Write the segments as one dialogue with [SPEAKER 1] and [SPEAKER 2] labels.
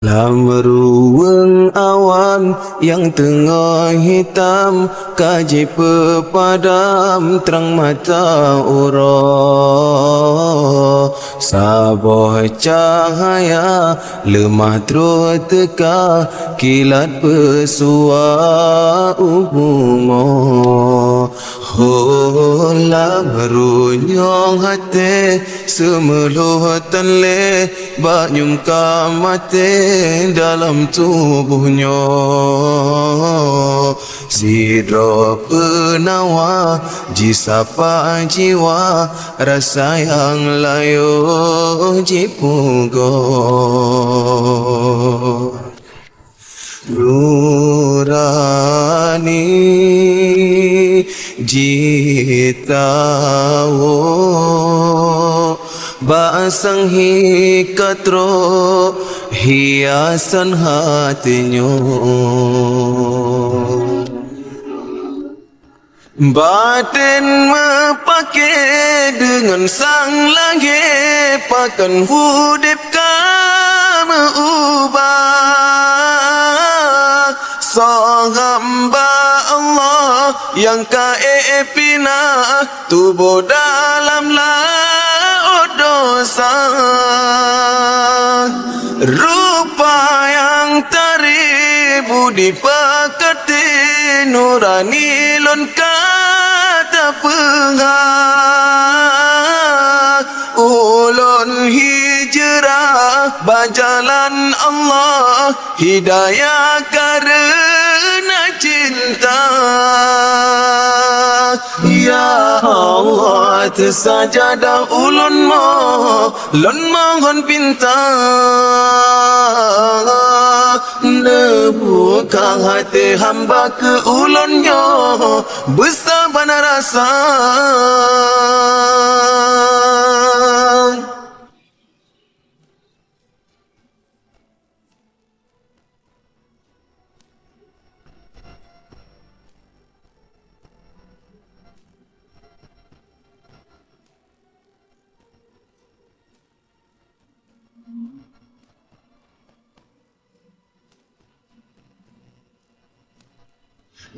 [SPEAKER 1] Lameruang awan yang tengah hitam, kaji pepadam terang mata ura. Sabuh cahaya lemah terus teka, kilat pesua ubumo. Hola merunyong hati semeluh tanle banyum kamate dalam tubuhnya. Sidro penawa jisapa jiwa rasa yang layu jipugo. Nurani jitawo basang hikatro hiasan hatinya. Batin mepake dengan sang langit, pakan hudip kamu ubah. Hamba Allah yang kaepina tubuh dalam laut dosa. Rupa yang taribu dipeketi nurani lon kata penghak. Ulun hijrah bajalan Allah, hidayah karena cinta. Ya Allah tersajadah ulun lon mohon pinta. Buka hati hamba ke ulunnya, bersabar rasa.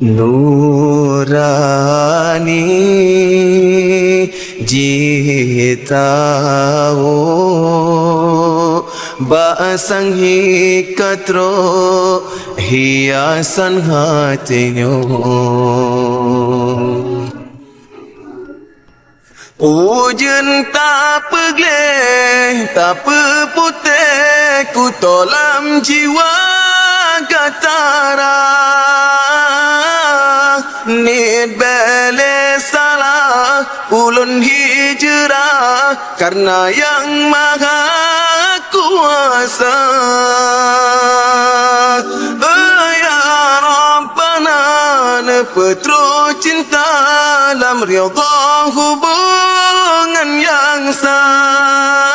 [SPEAKER 1] Nurani jitawo basang hikatro hiasan hatinya. Ujian tak pegleh, tak peputih, ku tolam jiwa katara. Nid bele salah, ulun hijrah karena yang maha kuasa. Ya Rabbana nepetro cinta dalam ridha hubungan yang sah.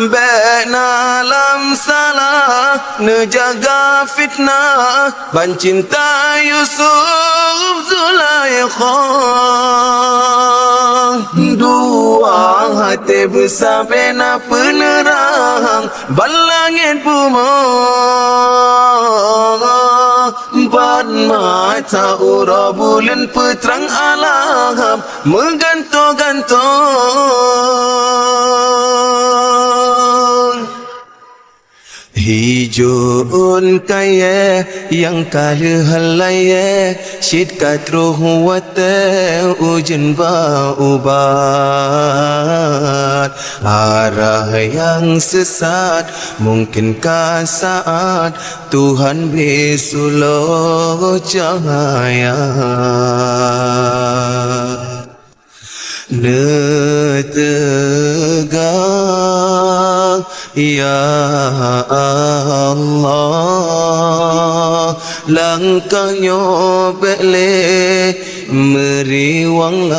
[SPEAKER 1] Bena lam salah nejaga fitnah ban cinta Yusuf Zulaikha. Dua hati bersabena penerang balangit buma. Empat mata ura bulan peterang alam menggantung-gantung. Hijun kaya yang kala halaya, syid katruh wate ujen baubat. Arah yang sesat mungkinkah saat Tuhan bisuloh cahaya. Netegak ya Allah, langkahnya bele meriwang.